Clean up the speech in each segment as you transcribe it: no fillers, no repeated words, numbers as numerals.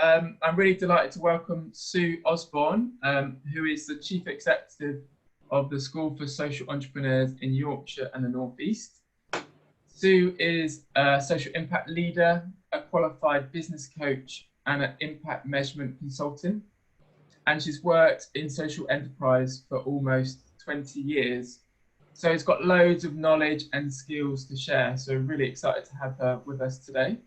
I'm really delighted to welcome Sue Osborne, who is the Chief Executive of the School for Social Entrepreneurs in Yorkshire and the North East. Sue is a social impact leader, a qualified business coach, and an impact measurement consultant. And she's worked in social enterprise for almost 20 years. So she's got loads of knowledge and skills to share. So really excited to have her with us today.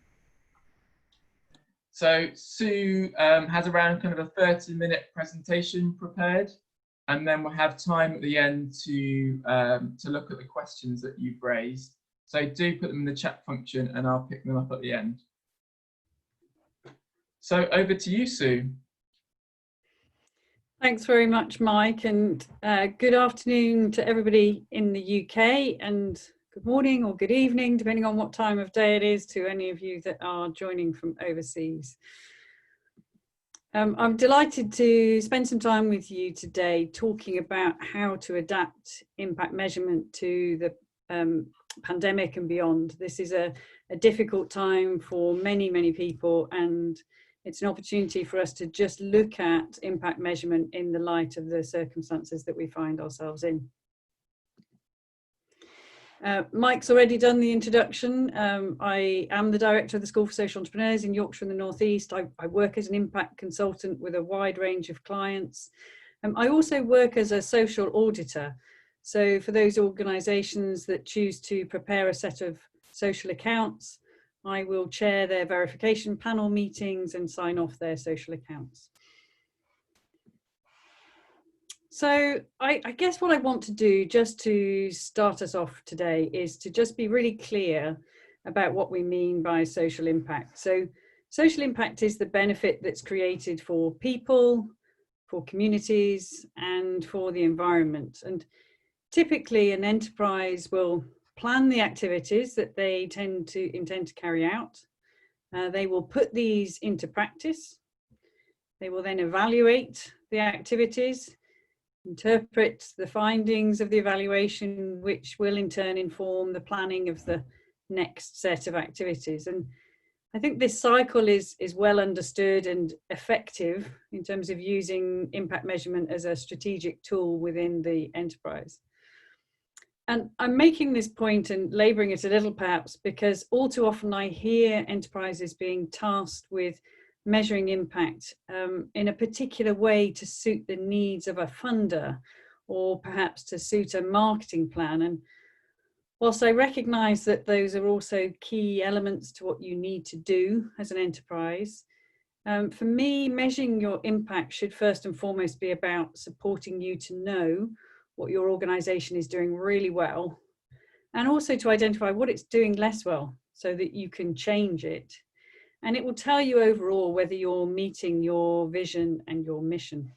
So Sue has around kind of a 30-minute presentation prepared, and then we'll have time at the end to look at the questions that you've raised. So do put them in the chat function and I'll pick them up at the end. So over to you, Sue. Thanks very much, Mike, and good afternoon to everybody in the UK, and good morning or good evening, depending on what time of day it is, to any of you that are joining from overseas. I'm delighted to spend some time with you today talking about how to adapt impact measurement to the pandemic and beyond. This is a difficult time for many people, and it's an opportunity for us to just look at impact measurement in the light of the circumstances that we find ourselves in. Mike's already done the introduction. I am the director of the School for Social Entrepreneurs in Yorkshire and the North East. I work as an impact consultant with a wide range of clients. I also work as a social auditor. So for those organisations that choose to prepare a set of social accounts, I will chair their verification panel meetings and sign off their social accounts. So I guess what I want to do just to start us off today is to just be really clear about what we mean by social impact. So social impact is the benefit that's created for people, for communities, and for the environment. And typically an enterprise will plan the activities that they intend to carry out. They will put these into practice. They will then evaluate the activities, interpret the findings of the evaluation, which will in turn inform the planning of the next set of activities. And I think this cycle is well understood and effective in terms of using impact measurement as a strategic tool within the enterprise. And I'm making this point and labouring it a little perhaps because all too often I hear enterprises being tasked with measuring impact in a particular way to suit the needs of a funder or perhaps to suit a marketing plan. And whilst I recognise that those are also key elements to what you need to do as an enterprise, for me, measuring your impact should first and foremost be about supporting you to know what your organisation is doing really well, and also to identify what it's doing less well so that you can change it. And it will tell you overall whether you're meeting your vision and your mission.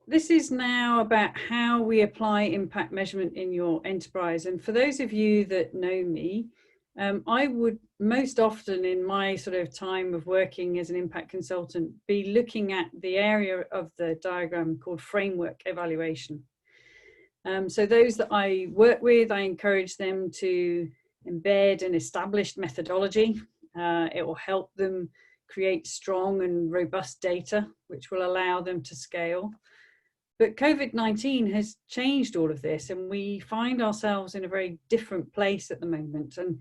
This is now about how we apply impact measurement in your enterprise. And for those of you that know me, I would most often in my sort of time of working as an impact consultant be looking at the area of the diagram called framework evaluation. So those that I work with, I encourage them to embed an established methodology. It will help them create strong and robust data, which will allow them to scale. But COVID-19 has changed all of this, and we find ourselves in a very different place at the moment. And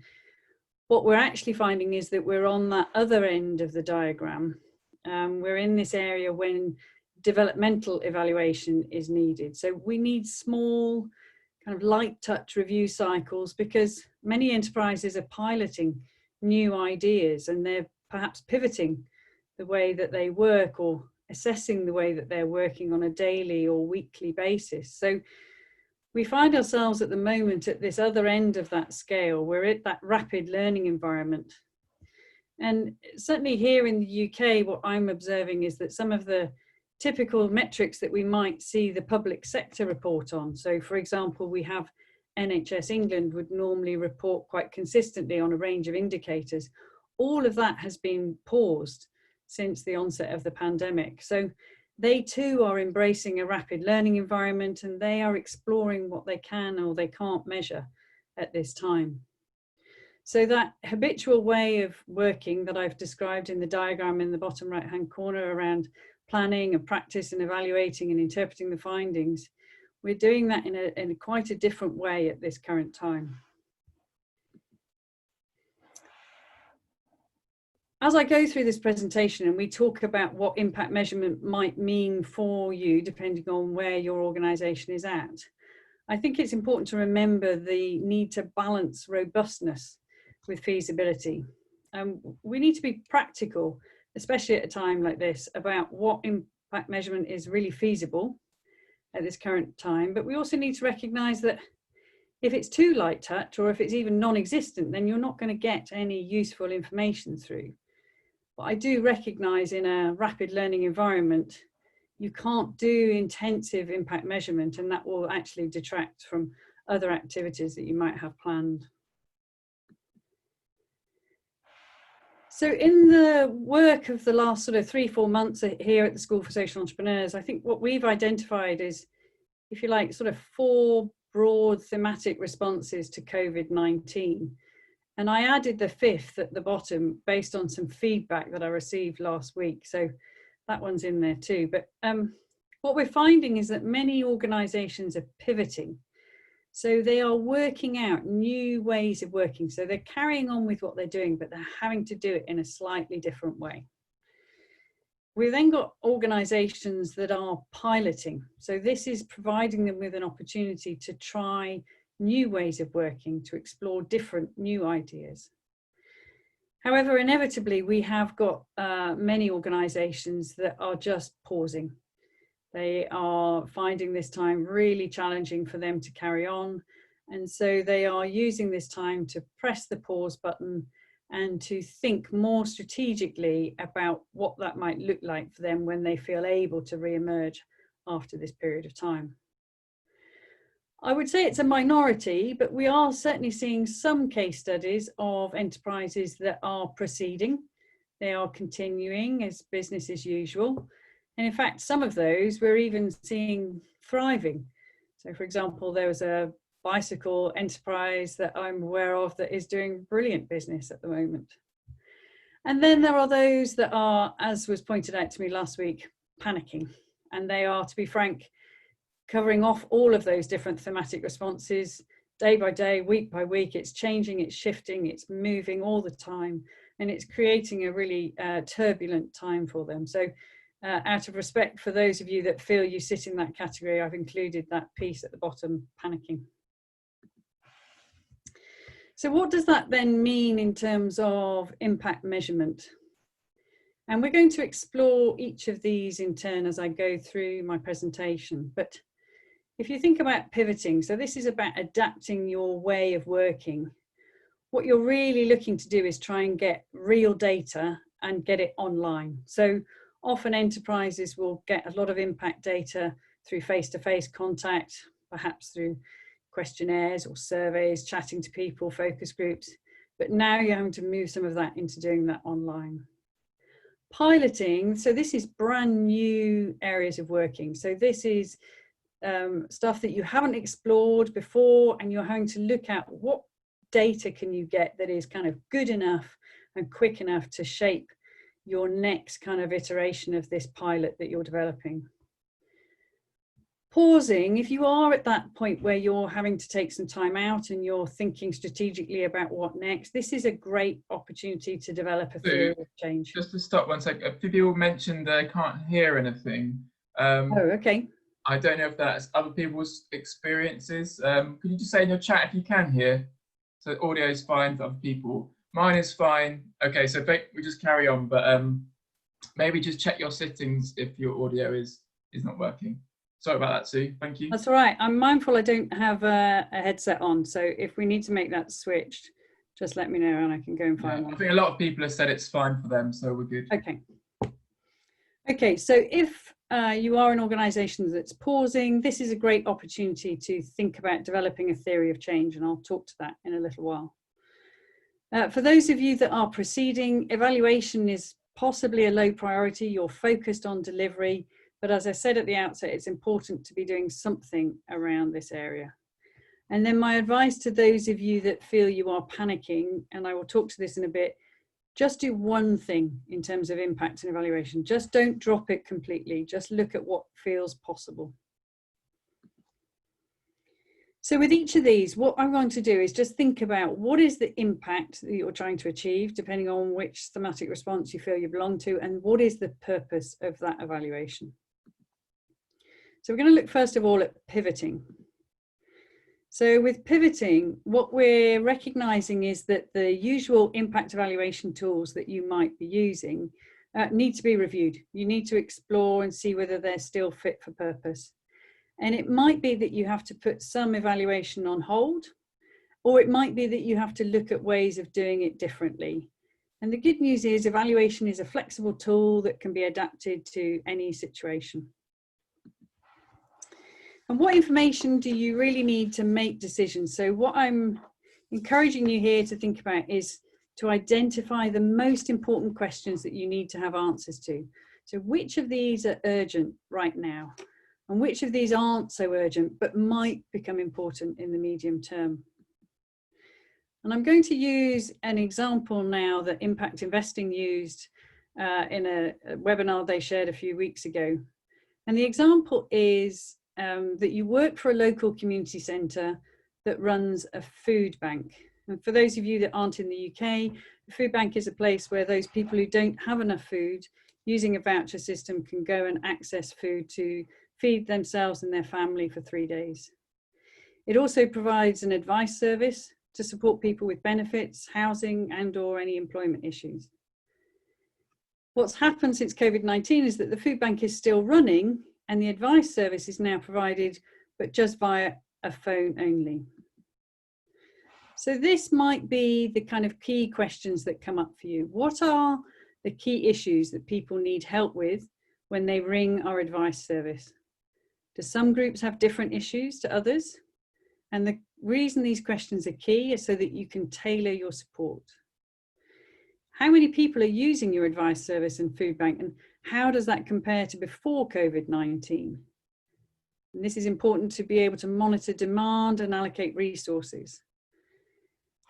what we're actually finding is that we're on that other end of the diagram. We're in this area when developmental evaluation is needed. So we need small kind of light touch review cycles because many enterprises are piloting new ideas and they're perhaps pivoting the way that they work or assessing the way that they're working on a daily or weekly basis. So we find ourselves at the moment at this other end of that scale. We're at that rapid learning environment. And certainly here in the UK, what I'm observing is that some of the typical metrics that we might see the public sector report on. So for example, we have NHS England would normally report quite consistently on a range of indicators. All of that has been paused since the onset of the pandemic. So they too are embracing a rapid learning environment and they are exploring what they can or they can't measure at this time. So that habitual way of working that I've described in the diagram in the bottom right-hand corner around planning and practice and evaluating and interpreting the findings, we're doing that in quite a different way at this current time. As I go through this presentation and we talk about what impact measurement might mean for you, depending on where your organisation is at, I think it's important to remember the need to balance robustness with feasibility. We need to be practical, especially at a time like this, about what impact measurement is really feasible at this current time, but we also need to recognise that if it's too light touch or if it's even non-existent, then you're not going to get any useful information through. But I do recognise in a rapid learning environment, you can't do intensive impact measurement, and that will actually detract from other activities that you might have planned. So in the work of the last sort of 3-4 months here at the School for Social Entrepreneurs, I think what we've identified is, if you like, sort of 4 broad thematic responses to COVID-19. And I added the 5th at the bottom based on some feedback that I received last week. So that one's in there too. But what we're finding is that many organisations are pivoting. So they are working out new ways of working. So they're carrying on with what they're doing, but they're having to do it in a slightly different way. We've then got organisations that are piloting. So this is providing them with an opportunity to try new ways of working, to explore different new ideas. However, inevitably, we have got many organisations that are just pausing. They are finding this time really challenging for them to carry on. And so they are using this time to press the pause button and to think more strategically about what that might look like for them when they feel able to re-emerge after this period of time. I would say it's a minority, but we are certainly seeing some case studies of enterprises that are proceeding. They are continuing as business as usual. And in fact, some of those we're even seeing thriving. So for example, there was a bicycle enterprise that I'm aware of that is doing brilliant business at the moment. And then there are those that are, as was pointed out to me last week, panicking. And they are, to be frank, covering off all of those different thematic responses day by day, week by week. It's changing, it's shifting, it's moving all the time, and it's creating a really turbulent time for them. So out of respect for those of you that feel you sit in that category, I've included that piece at the bottom, panicking. So what does that then mean in terms of impact measurement? And we're going to explore each of these in turn as I go through my presentation. But if you think about pivoting, so this is about adapting your way of working. What you're really looking to do is try and get real data and get it online. So often enterprises will get a lot of impact data through face-to-face contact, perhaps through questionnaires or surveys, chatting to people, focus groups. But now you're having to move some of that into doing that online. Piloting, so this is brand new areas of working. So this is stuff that you haven't explored before, and you're having to look at what data can you get that is kind of good enough and quick enough to shape your next kind of iteration of this pilot that you're developing. Pausing, if you are at that point where you're having to take some time out and you're thinking strategically about what next, this is a great opportunity to develop a theory of change. Just to stop 1 sec, a few people mentioned they can't hear anything. Oh, okay. I don't know if that's other people's experiences. Could you just say in your chat if you can hear? So audio is fine for other people. Mine is fine. Okay, so we just carry on, but maybe just check your settings if your audio is not working. Sorry about that, Sue. Thank you. That's all right. I'm mindful I don't have a headset on, so if we need to make that switched, just let me know and I can go and find one. I think a lot of people have said it's fine for them, so we're good. Okay. Okay, so if you are an organisation that's pausing, this is a great opportunity to think about developing a theory of change, and I'll talk to that in a little while. For those of you that are proceeding, evaluation is possibly a low priority. You're focused on delivery, but as I said at the outset, it's important to be doing something around this area. And then my advice to those of you that feel you are panicking, and I will talk to this in a bit, just do one thing in terms of impact and evaluation. Just don't drop it completely. Just look at what feels possible. So with each of these, what I'm going to do is just think about what is the impact that you're trying to achieve, depending on which thematic response you feel you belong to, and what is the purpose of that evaluation. So we're going to look first of all at pivoting. So with pivoting, what we're recognizing is that the usual impact evaluation tools that you might be using need to be reviewed. You need to explore and see whether they're still fit for purpose. And it might be that you have to put some evaluation on hold, or it might be that you have to look at ways of doing it differently. And the good news is evaluation is a flexible tool that can be adapted to any situation. And what information do you really need to make decisions? So what I'm encouraging you here to think about is to identify the most important questions that you need to have answers to. So which of these are urgent right now? And which of these aren't so urgent, but might become important in the medium term? And I'm going to use an example now that Impact Investing used in a webinar they shared a few weeks ago. And the example is that you work for a local community centre that runs a food bank. And for those of you that aren't in the UK, a food bank is a place where those people who don't have enough food, using a voucher system, can go and access food to feed themselves and their family for 3 days. It also provides an advice service to support people with benefits, housing, and/or any employment issues. What's happened since COVID-19 is that the food bank is still running, and the advice service is now provided, but just via a phone only. So this might be the kind of key questions that come up for you. What are the key issues that people need help with when they ring our advice service? Do some groups have different issues to others? And the reason these questions are key is so that you can tailor your support. How many people are using your advice service and food bank, and how does that compare to before COVID-19? And this is important to be able to monitor demand and allocate resources.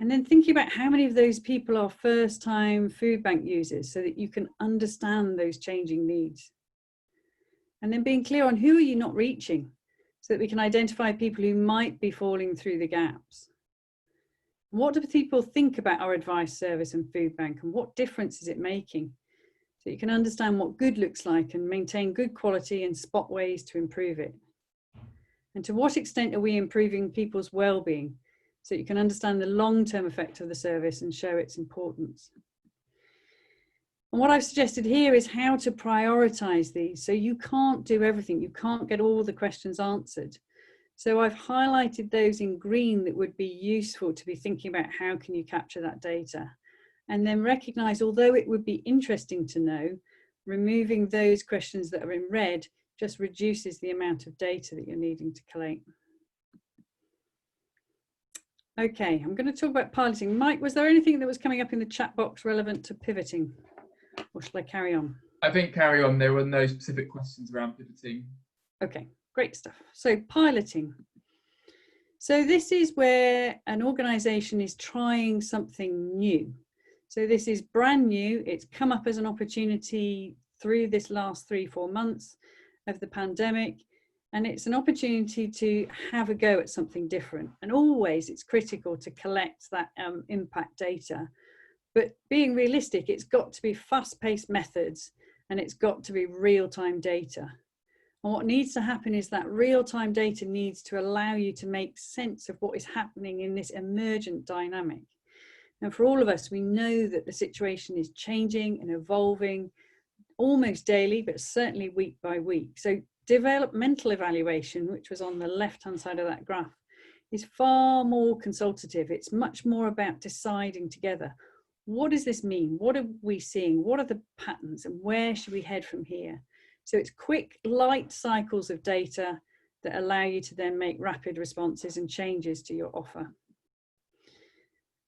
And then thinking about how many of those people are first-time food bank users so that you can understand those changing needs. And then being clear on who are you not reaching so that we can identify people who might be falling through the gaps. What do people think about our advice service and food bank, and what difference is it making? So you can understand what good looks like and maintain good quality and spot ways to improve it. And to what extent are we improving people's well-being so you can understand the long-term effect of the service and show its importance. And what I've suggested here is how to prioritize these. So you can't do everything. You can't get all the questions answered. So I've highlighted those in green that would be useful to be thinking about how can you capture that data. And then recognize, although it would be interesting to know, removing those questions that are in red just reduces the amount of data that you're needing to collate. Okay, I'm going to talk about piloting. Mike, was there anything that was coming up in the chat box relevant to pivoting? Or shall I carry on? I think carry on. There were no specific questions around pivoting. Okay, great stuff. So piloting. So this is where an organisation is trying something new. So this is brand new. It's come up as an opportunity through this last 3-4 months of the pandemic. And it's an opportunity to have a go at something different. And always it's critical to collect that impact data. But being realistic, it's got to be fast-paced methods and it's got to be real-time data. And what needs to happen is that real-time data needs to allow you to make sense of what is happening in this emergent dynamic. And for all of us, we know that the situation is changing and evolving almost daily, but certainly week by week. So developmental evaluation, which was on the left-hand side of that graph, is far more consultative. It's much more about deciding together. What does this mean? What are we seeing? What are the patterns and where should we head from here? So it's quick, light cycles of data that allow you to then make rapid responses and changes to your offer.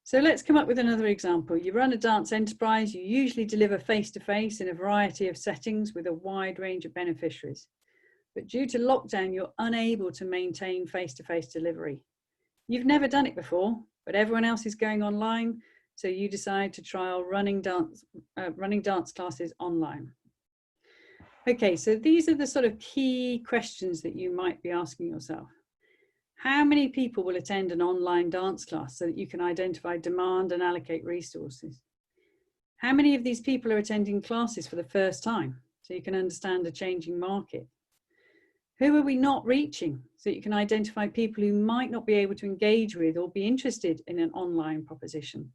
So let's come up with another example. You run a dance enterprise, you usually deliver face-to-face in a variety of settings with a wide range of beneficiaries. But due to lockdown, you're unable to maintain face-to-face delivery. You've never done it before, but everyone else is going online, so you decide to trial running dance classes online. Okay, so these are the sort of key questions that you might be asking yourself. How many people will attend an online dance class so that you can identify demand and allocate resources? How many of these people are attending classes for the first time so you can understand a changing market? Who are we not reaching so you can identify people who might not be able to engage with or be interested in an online proposition?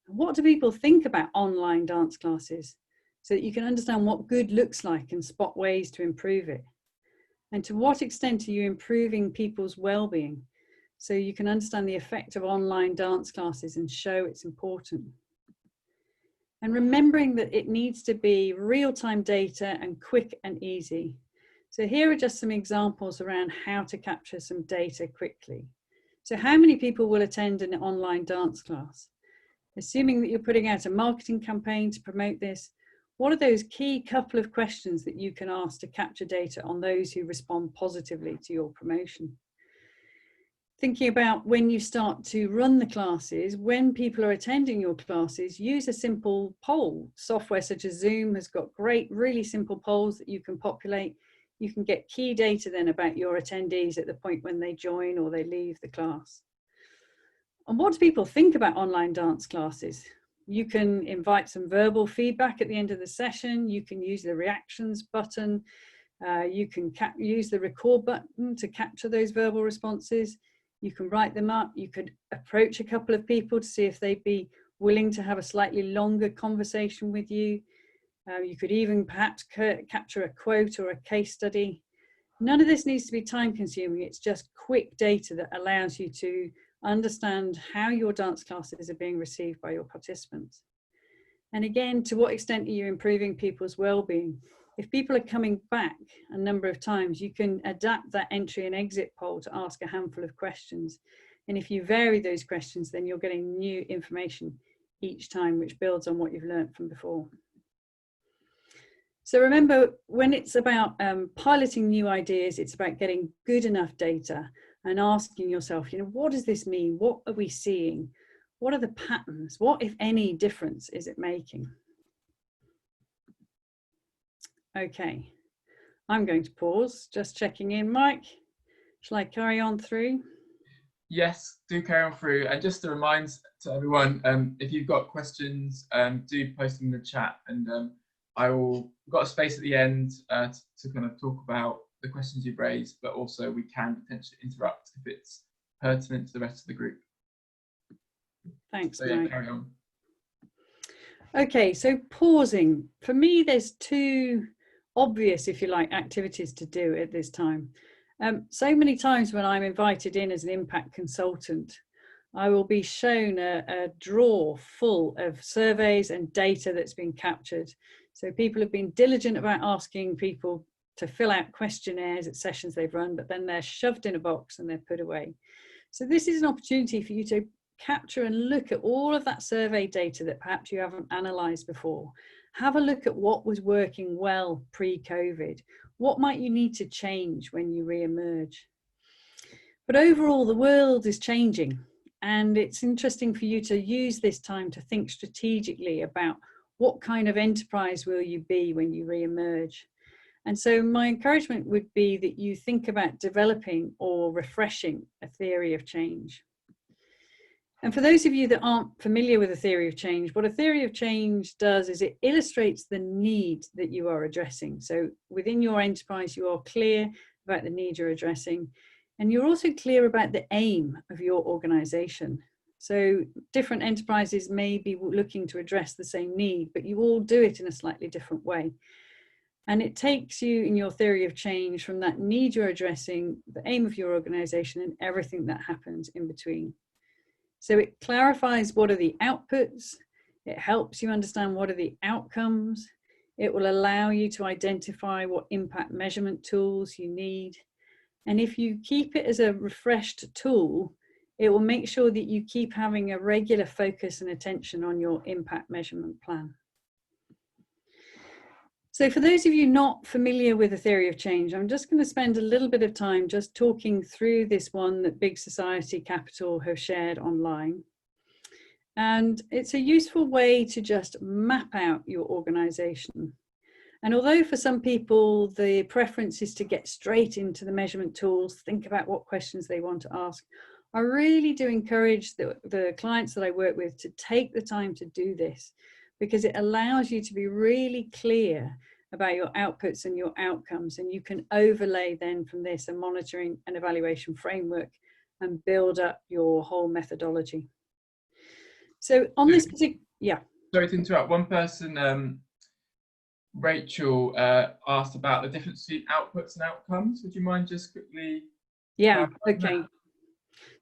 What do people think about online dance classes so that you can understand what good looks like and spot ways to improve it? And to what extent are you improving people's well-being so you can understand the effect of online dance classes and show it's important? And remembering that it needs to be real-time data and quick and easy. So here are just some examples around how to capture some data quickly. So how many people will attend an online dance class? Assuming that you're putting out a marketing campaign to promote this, what are those key couple of questions that you can ask to capture data on those who respond positively to your promotion? Thinking about when you start to run the classes, when people are attending your classes, use a simple poll. Software such as Zoom has got great, really simple polls that you can populate. You can get key data then about your attendees at the point when they join or they leave the class. And what do people think about online dance classes? You can invite some verbal feedback at the end of the session. You can use the reactions button. You can use the record button to capture those verbal responses. You can write them up. You could approach a couple of people to see if they'd be willing to have a slightly longer conversation with you. You could even perhaps capture a quote or a case study. None of this needs to be time consuming. It's just quick data that allows you to understand how your dance classes are being received by your participants. And again, to what extent are you improving people's well-being? If people are coming back a number of times, you can adapt that entry and exit poll to ask a handful of questions. And if you vary those questions, then you're getting new information each time, which builds on what you've learned from before. So remember, when it's about piloting new ideas, it's about getting good enough data and asking yourself, what does this mean? What are we seeing? What are the patterns? What, if any, difference is it making? Okay, I'm going to pause, just checking in. Mike, shall I carry on through? Yes, do carry on through. And just to remind to everyone, if you've got questions, do post them in the chat, and we've got a space at the end to kind of talk about the questions you've raised, but also we can potentially interrupt if it's pertinent to the rest of the group. Thanks, so, yeah, Mike. carry on. Okay, so pausing. For me, there's two obvious, if you like, activities to do at this time. So many times when I'm invited in as an impact consultant, I will be shown a drawer full of surveys and data that's been captured. So people have been diligent about asking people to fill out questionnaires at sessions they've run, but then they're shoved in a box and they're put away. So this is an opportunity for you to capture and look at all of that survey data that perhaps you haven't analysed before. Have a look at what was working well pre-COVID. What might you need to change when you re-emerge? But overall, the world is changing, and it's interesting for you to use this time to think strategically about what kind of enterprise will you be when you re-emerge. And so my encouragement would be that you think about developing or refreshing a theory of change. And for those of you that aren't familiar with a theory of change, what a theory of change does is it illustrates the need that you are addressing. So within your enterprise, you are clear about the need you're addressing, and you're also clear about the aim of your organization. So different enterprises may be looking to address the same need, but you all do it in a slightly different way. And it takes you in your theory of change from that need you're addressing, the aim of your organization, and everything that happens in between. So it clarifies what are the outputs, it helps you understand what are the outcomes, it will allow you to identify what impact measurement tools you need. And if you keep it as a refreshed tool, it will make sure that you keep having a regular focus and attention on your impact measurement plan. So for those of you not familiar with the theory of change, I'm just going to spend a little bit of time just talking through this one that Big Society Capital have shared online. And it's a useful way to just map out your organisation. And although for some people the preference is to get straight into the measurement tools, think about what questions they want to ask, I really do encourage the clients that I work with to take the time to do this, because it allows you to be really clear about your outputs and your outcomes, and you can overlay then from this a monitoring and evaluation framework and build up your whole methodology. So on this particular, yeah. Sorry to interrupt. One person, Rachel, asked about the difference between outputs and outcomes. Would you mind just quickly? Yeah, okay.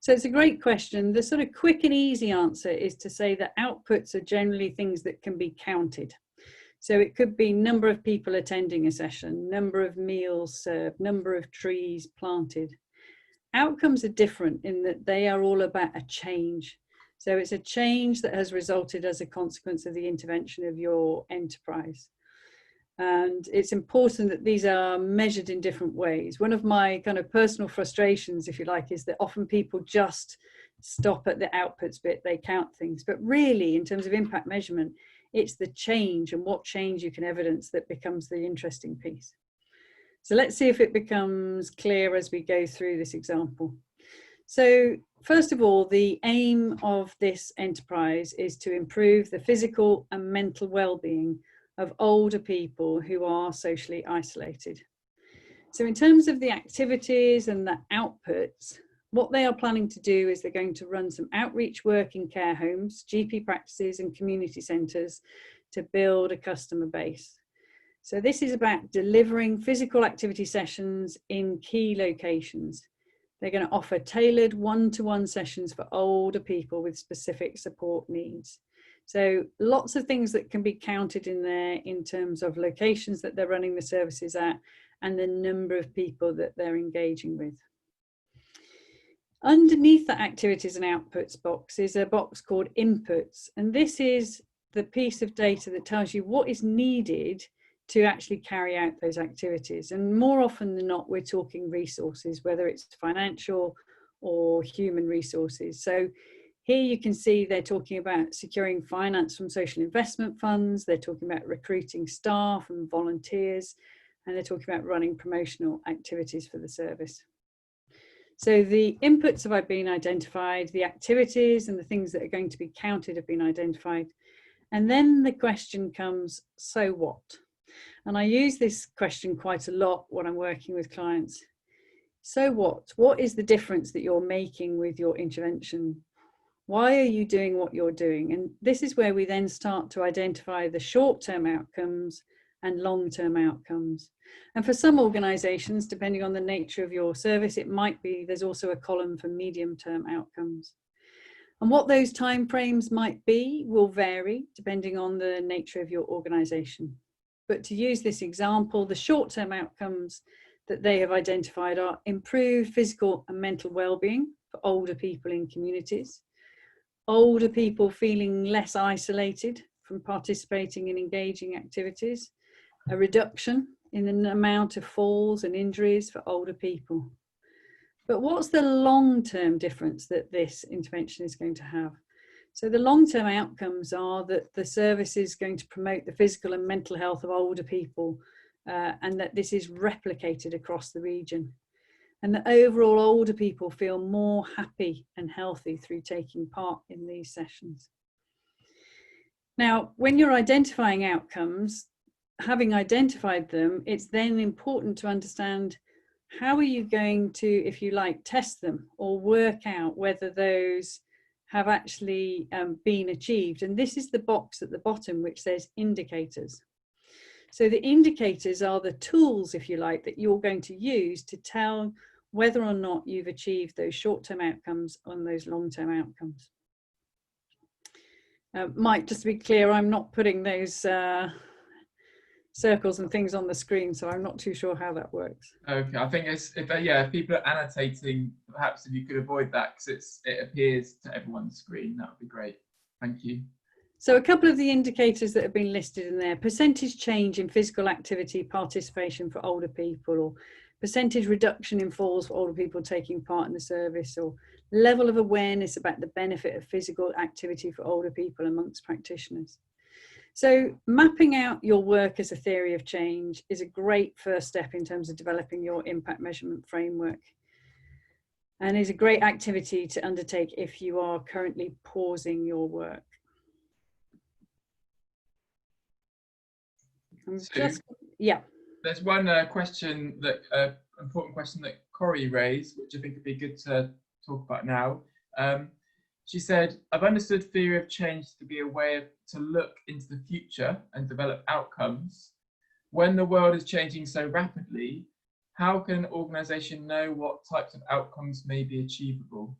So it's a great question. The sort of quick and easy answer is to say that outputs are generally things that can be counted. So it could be number of people attending a session, number of meals served, number of trees planted. Outcomes are different in that they are all about a change. So it's a change that has resulted as a consequence of the intervention of your enterprise. And it's important that these are measured in different ways. One of my kind of personal frustrations, if you like, is that often people just stop at the outputs bit, they count things. But really, in terms of impact measurement, it's the change and what change you can evidence that becomes the interesting piece. So let's see if it becomes clear as we go through this example. So first of all, the aim of this enterprise is to improve the physical and mental well-being of older people who are socially isolated. So in terms of the activities and the outputs, what they are planning to do is they're going to run some outreach work in care homes, GP practices and community centres to build a customer base. So this is about delivering physical activity sessions in key locations. They're going to offer tailored one-to-one sessions for older people with specific support needs. So lots of things that can be counted in there in terms of locations that they're running the services at and the number of people that they're engaging with. Underneath the activities and outputs box is a box called inputs. And this is the piece of data that tells you what is needed to actually carry out those activities. And more often than not, we're talking resources, whether it's financial or human resources. So here you can see they're talking about securing finance from social investment funds, they're talking about recruiting staff and volunteers, and they're talking about running promotional activities for the service. So the inputs have been identified, the activities and the things that are going to be counted have been identified. And then the question comes, so what? And I use this question quite a lot when I'm working with clients. So what? What is the difference that you're making with your intervention? Why are you doing what you're doing? And this is where we then start to identify the short-term outcomes and long-term outcomes. And for some organisations, depending on the nature of your service, it might be there's also a column for medium-term outcomes. And what those timeframes might be will vary depending on the nature of your organisation. But to use this example, the short-term outcomes that they have identified are improved physical and mental well-being for older people in communities, older people feeling less isolated from participating in engaging activities, a reduction in the amount of falls and injuries for older people. But what's the long-term difference that this intervention is going to have? So the long-term outcomes are that the service is going to promote the physical and mental health of older people, and that this is replicated across the region. And that overall older people feel more happy and healthy through taking part in these sessions. Now, when you're identifying outcomes, having identified them, it's then important to understand how are you going to, if you like, test them or work out whether those have actually been achieved. And this is the box at the bottom which says indicators. So the indicators are the tools, if you like, that you're going to use to tell whether or not you've achieved those short-term outcomes and those long-term outcomes. Mike, just to be clear, I'm not putting those circles and things on the screen, so I'm not too sure how that works. Okay, I think it's, if people are annotating, perhaps if you could avoid that, because it appears to everyone's screen, that would be great. Thank you. So a couple of the indicators that have been listed in there: percentage change in physical activity participation for older people, or percentage reduction in falls for older people taking part in the service, or level of awareness about the benefit of physical activity for older people amongst practitioners. So mapping out your work as a theory of change is a great first step in terms of developing your impact measurement framework, and is a great activity to undertake if you are currently pausing your work. There's one question that important question that Corrie raised, which I think would be good to talk about now. She said, "I've understood theory of change to be a way to look into the future and develop outcomes. When the world is changing so rapidly, how can an organisation know what types of outcomes may be achievable?"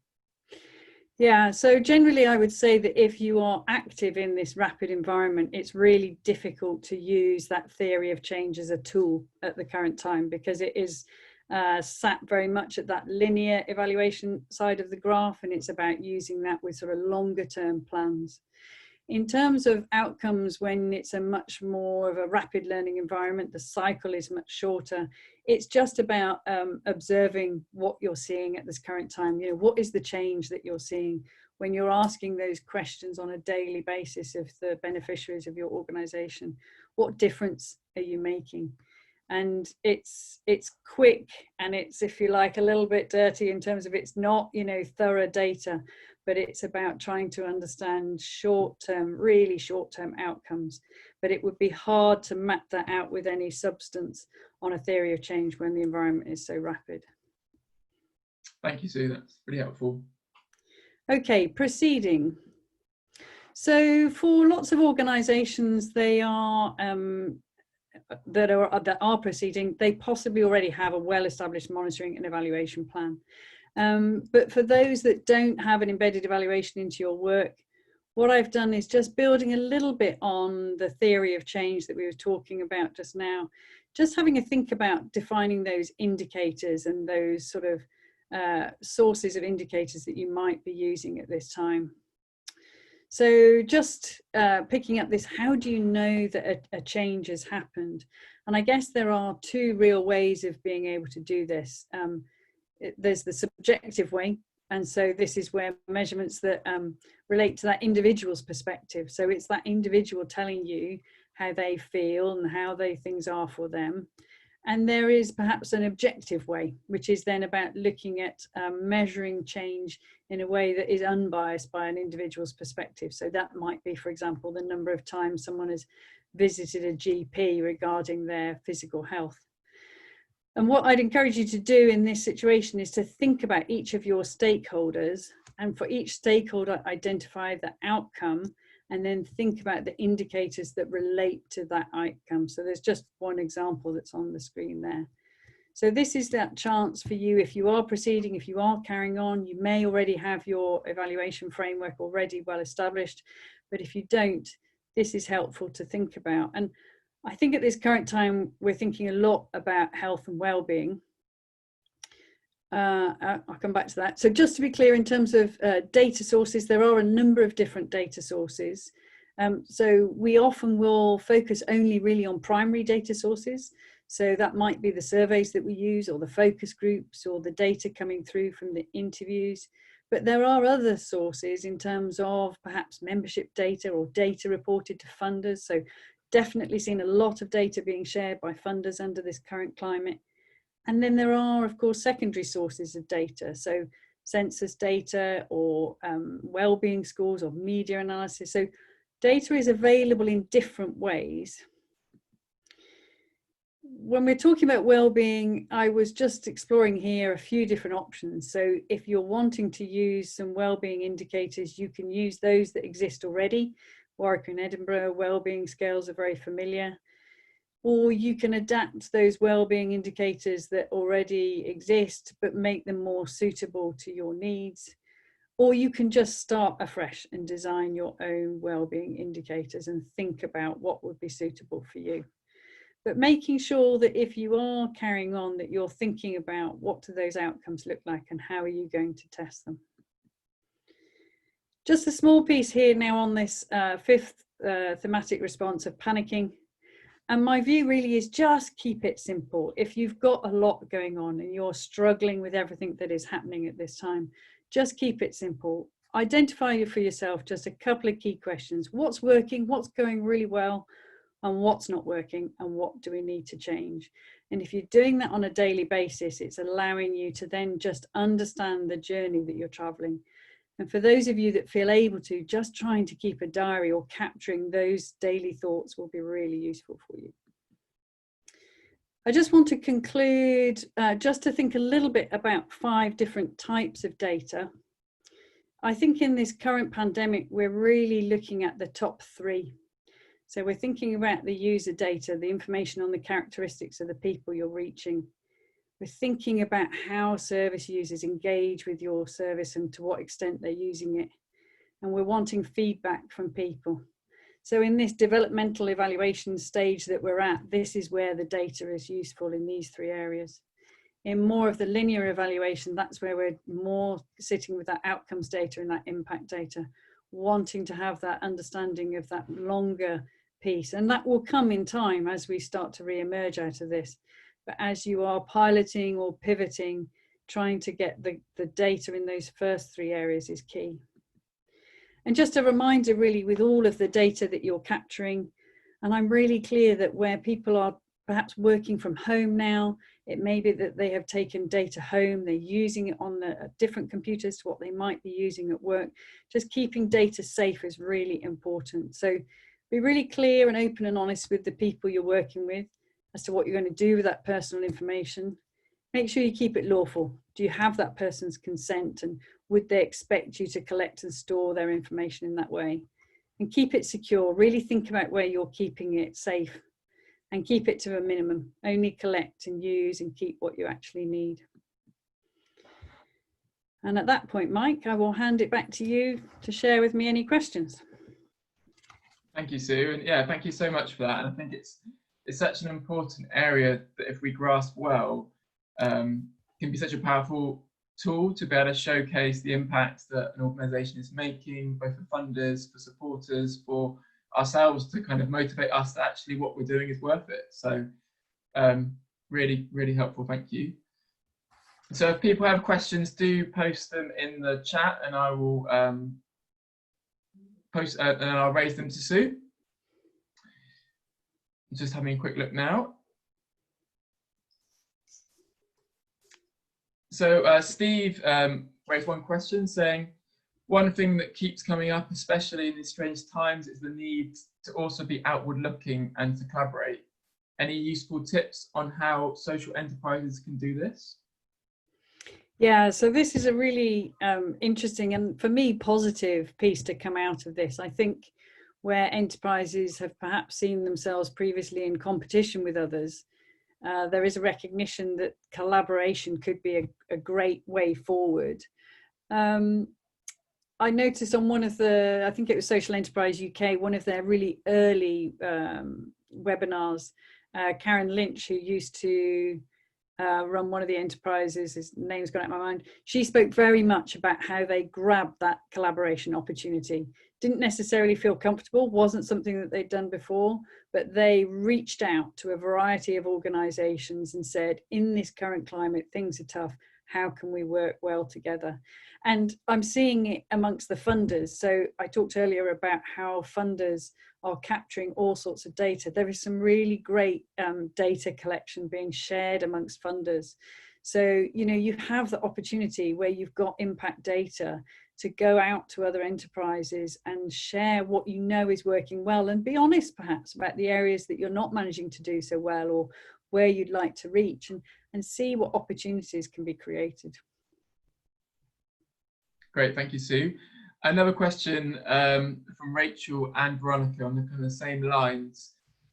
Yeah, so generally I would say that if you are active in this rapid environment, it's really difficult to use that theory of change as a tool at the current time, because it is sat very much at that linear evaluation side of the graph, and it's about using that with sort of longer term plans. In terms of outcomes, when it's a much more of a rapid learning environment, the cycle is much shorter. It's just about observing what you're seeing at this current time. You know, what is the change that you're seeing when you're asking those questions on a daily basis of the beneficiaries of your organization? What difference are you making? And it's quick, and it's, if you like, a little bit dirty in terms of it's not, you know, thorough data, but it's about trying to understand short-term, really short-term outcomes. But it would be hard to map that out with any substance on a theory of change when the environment is so rapid. Thank you, Sue. That's really helpful. Okay, proceeding. So for lots of organisations, they are that are proceeding, they possibly already have a well-established monitoring and evaluation plan. But for those that don't have an embedded evaluation into your work, what I've done is just building a little bit on the theory of change that we were talking about just now, just having a think about defining those indicators and those sort of sources of indicators that you might be using at this time. So just picking up this, how do you know that a change has happened? And I guess there are two real ways of being able to do this. There's the subjective way, and so this is where measurements that relate to that individual's perspective. So it's that individual telling you how they feel and how things are for them. And there is perhaps an objective way, which is then about looking at measuring change in a way that is unbiased by an individual's perspective. So that might be, for example, the number of times someone has visited a GP regarding their physical health. And what I'd encourage you to do in this situation is to think about each of your stakeholders, and for each stakeholder, identify the outcome, and then think about the indicators that relate to that outcome. So there's just one example that's on the screen there. So this is that chance for you, if you are proceeding, if you are carrying on, you may already have your evaluation framework already well established, but if you don't, this is helpful to think about. And I think at this current time, we're thinking a lot about health and well-being. I'll come back to that. So just to be clear, in terms of data sources, there are a number of different data sources. So we often will focus only really on primary data sources. So that might be the surveys that we use, or the focus groups, or the data coming through from the interviews. But there are other sources in terms of perhaps membership data or data reported to funders. So definitely seen a lot of data being shared by funders under this current climate. And then there are, of course, secondary sources of data. So census data, or wellbeing scores, or media analysis. So data is available in different ways. When we're talking about well-being, I was just exploring here a few different options. So if you're wanting to use some well-being indicators, you can use those that exist already. Warwick and Edinburgh wellbeing scales are very familiar. Or you can adapt those wellbeing indicators that already exist, but make them more suitable to your needs. Or you can just start afresh and design your own wellbeing indicators and think about what would be suitable for you. But making sure that if you are carrying on, that you're thinking about what do those outcomes look like and how are you going to test them. Just a small piece here now on this fifth thematic response of panicking. And my view really is just keep it simple. If you've got a lot going on and you're struggling with everything that is happening at this time, just keep it simple. Identify for yourself just a couple of key questions. What's working, what's going really well, and what's not working, and what do we need to change? And if you're doing that on a daily basis, it's allowing you to then just understand the journey that you're traveling. And for those of you that feel able to, just trying to keep a diary or capturing those daily thoughts will be really useful for you. I just want to conclude just to think a little bit about 5 different types of data. I think in this current pandemic, we're really looking at the top 3. So we're thinking about the user data, the information on the characteristics of the people you're reaching. We're thinking about how service users engage with your service and to what extent they're using it. And we're wanting feedback from people. So in this developmental evaluation stage that we're at, this is where the data is useful in these 3 areas. In more of the linear evaluation, that's where we're more sitting with that outcomes data and that impact data, wanting to have that understanding of that longer piece. And that will come in time as we start to re-emerge out of this. But as you are piloting or pivoting, trying to get the data in those first 3 areas is key. And just a reminder really with all of the data that you're capturing, and I'm really clear that where people are perhaps working from home now, it may be that they have taken data home, they're using it on the different computers to what they might be using at work. Just keeping data safe is really important. So be really clear and open and honest with the people you're working with as to what you're going to do with that personal information. Make sure you keep it lawful. Do you have that person's consent, and would they expect you to collect and store their information in that way? And keep it secure. Really think about where you're keeping it safe and keep it to a minimum. Only collect and use and keep what you actually need. And at that point, Mike, I will hand it back to you to share with me any questions. Thank you, Sue. And yeah, thank you so much for that. And I think it's such an important area that if we grasp well, can be such a powerful tool to be able to showcase the impact that an organisation is making, both for funders, for supporters, for ourselves, to kind of motivate us that actually what we're doing is worth it. So really, really helpful. Thank you. So if people have questions, do post them in the chat and I will post and I'll raise them to Sue. Just having a quick look now. So Steve raised one question saying, one thing that keeps coming up, especially in these strange times, is the need to also be outward looking and to collaborate. Any useful tips on how social enterprises can do this? Yeah, so this is a really interesting and for me positive piece to come out of this. I think where enterprises have perhaps seen themselves previously in competition with others, there is a recognition that collaboration could be a great way forward. I noticed on one of the, I think it was Social Enterprise UK, one of their really early webinars, Karen Lynch, who used to run one of the enterprises, his name's gone out of my mind, she spoke very much about how they grabbed that collaboration opportunity. Didn't necessarily feel comfortable, wasn't something that they'd done before, but they reached out to a variety of organisations and said, in this current climate, things are tough. How can we work well together? And I'm seeing it amongst the funders. So I talked earlier about how funders are capturing all sorts of data. There is some really great data collection being shared amongst funders. So, you know, you have the opportunity where you've got impact data to go out to other enterprises and share what you know is working well, and be honest perhaps about the areas that you're not managing to do so well or where you'd like to reach, and see what opportunities can be created. Great, thank you, Sue. Another question from Rachel and Veronica on the kind of same lines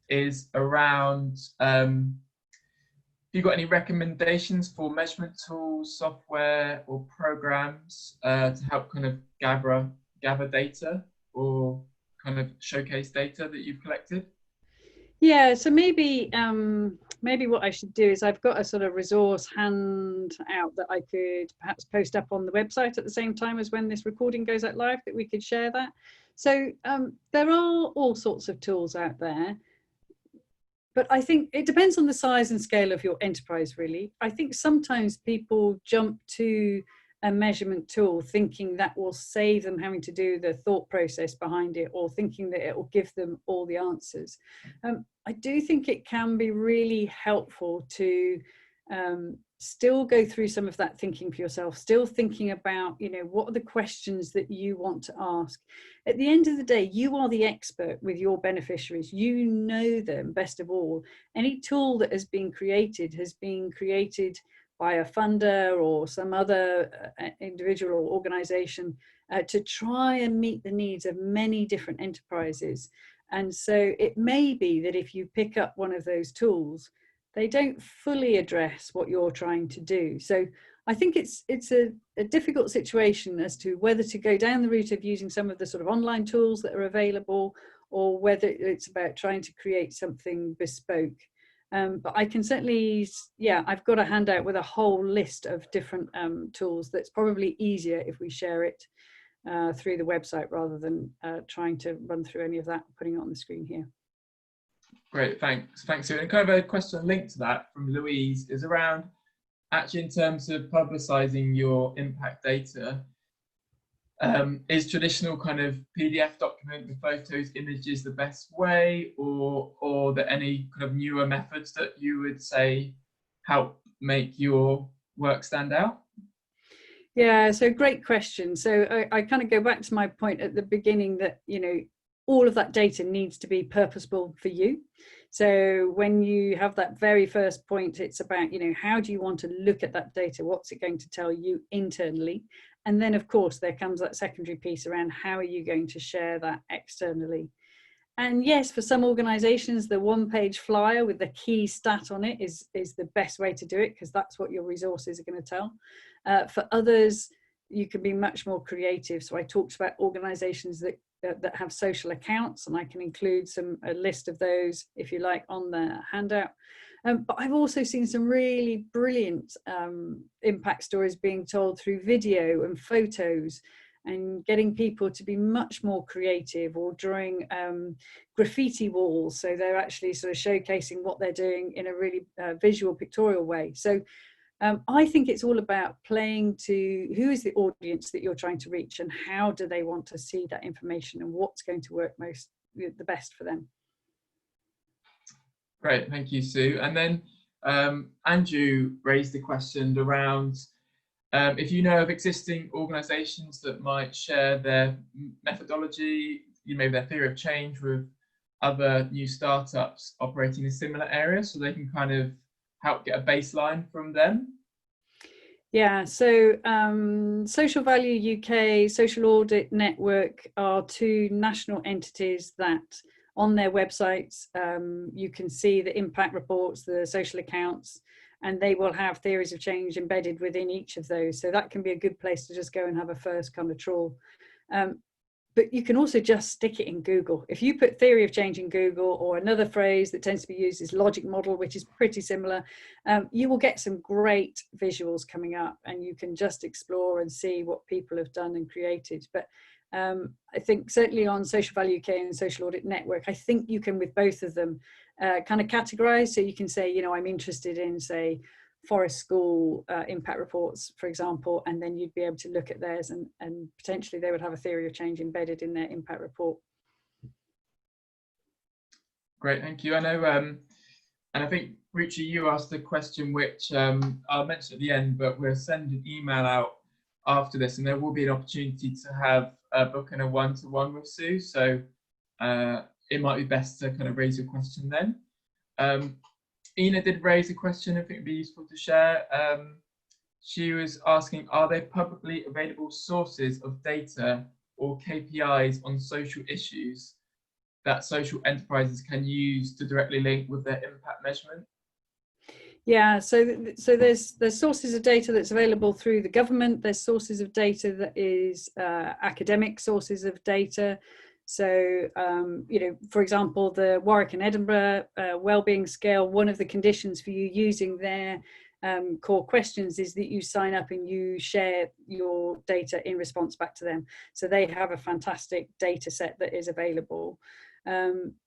is around, have you got any recommendations for measurement tools, software or programs to help kind of gather data or kind of showcase data that you've collected? Yeah, so maybe maybe what I should do is I've got a sort of resource handout that I could perhaps post up on the website at the same time as when this recording goes out live, that we could share that. So there are all sorts of tools out there, but I think it depends on the size and scale of your enterprise, really. I think sometimes people jump to a measurement tool thinking that will save them having to do the thought process behind it, or thinking that it will give them all the answers. I do think it can be really helpful to still go through some of that thinking for yourself, still thinking about, you know, what are the questions that you want to ask. At the end of the day, you are the expert with your beneficiaries. You know them best of all. Any tool that has been created by a funder or some other individual or organization to try and meet the needs of many different enterprises. And so it may be that if you pick up one of those tools, they don't fully address what you're trying to do. So I think it's a difficult situation as to whether to go down the route of using some of the sort of online tools that are available, or whether it's about trying to create something bespoke. But I can certainly, yeah, I've got a handout with a whole list of different tools that's probably easier if we share it through the website rather than trying to run through any of that, putting it on the screen here. Great, thanks, Sue. And kind of a question linked to that from Louise is around, actually in terms of publicising your impact data, is traditional kind of PDF document with photos, images the best way, or are there any kind of newer methods that you would say help make your work stand out? Yeah, so great question. So I kind of go back to my point at the beginning that, you know, all of that data needs to be purposeful for you. So when you have that very first point, it's about, you know, how do you want to look at that data? What's it going to tell you internally? And then, of course, there comes that secondary piece around how are you going to share that externally? And yes, for some organizations, the one-page flyer with the key stat on it is the best way to do it, because that's what your resources are going to tell. For others, you can be much more creative. So I talked about organizations that have social accounts, and I can include a list of those, if you like, on the handout. But I've also seen some really brilliant impact stories being told through video and photos, and getting people to be much more creative, or drawing graffiti walls. So they're actually sort of showcasing what they're doing in a really visual, pictorial way. So I think it's all about playing to who is the audience that you're trying to reach, and how do they want to see that information, and what's going to work the best for them. Great, thank you, Sue. And then Andrew raised the question around if you know of existing organisations that might share their methodology, maybe their theory of change, with other new startups operating in similar areas, so they can kind of help get a baseline from them. Yeah, so Social Value UK, Social Audit Network are two national entities that on their websites you can see the impact reports, the social accounts, and they will have theories of change embedded within each of those. So that can be a good place to just go and have a first kind of trawl. But you can also just stick it in Google. If you put theory of change in Google, or another phrase that tends to be used is logic model, which is pretty similar, you will get some great visuals coming up, and you can just explore and see what people have done and created. But I think certainly on Social Value UK and Social Audit Network, I think you can, with both of them, kind of categorize. So you can say, you know, I'm interested in, say, Forest School impact reports, for example, and then you'd be able to look at theirs, and potentially they would have a theory of change embedded in their impact report. Great, thank you. I know, and I think, Ruchi, you asked a question which I'll mention at the end, but we'll send an email out after this, and there will be an opportunity to have a book and a one-to-one with Sue, so it might be best to kind of raise your question then. Ina did raise a question I think it'd be useful to share. She was asking, are there publicly available sources of data or KPIs on social issues that social enterprises can use to directly link with their impact measurement? Yeah, so there's sources of data that's available through the government. There's sources of data that is academic sources of data. So, for example, the Warwick and Edinburgh Wellbeing Scale, one of the conditions for you using their core questions is that you sign up and you share your data in response back to them. So they have a fantastic data set that is available.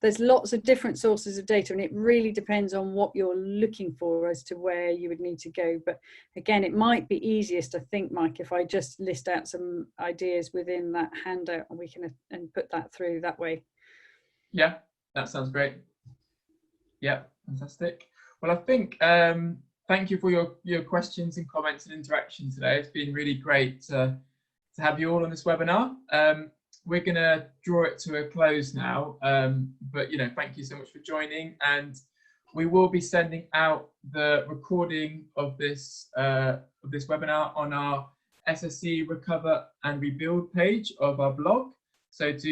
There's lots of different sources of data, and it really depends on what you're looking for as to where you would need to go. But again, it might be easiest, I think, Mike, if I just list out some ideas within that handout, and we can and put that through that way. Yeah, that sounds great. Yeah, fantastic. Well, I think thank you for your questions and comments and interaction today. It's been really great to have you all on this webinar. We're going to draw it to a close now, but thank you so much for joining, and we will be sending out the recording of this webinar on our SSE Recover and Rebuild page of our blog. So do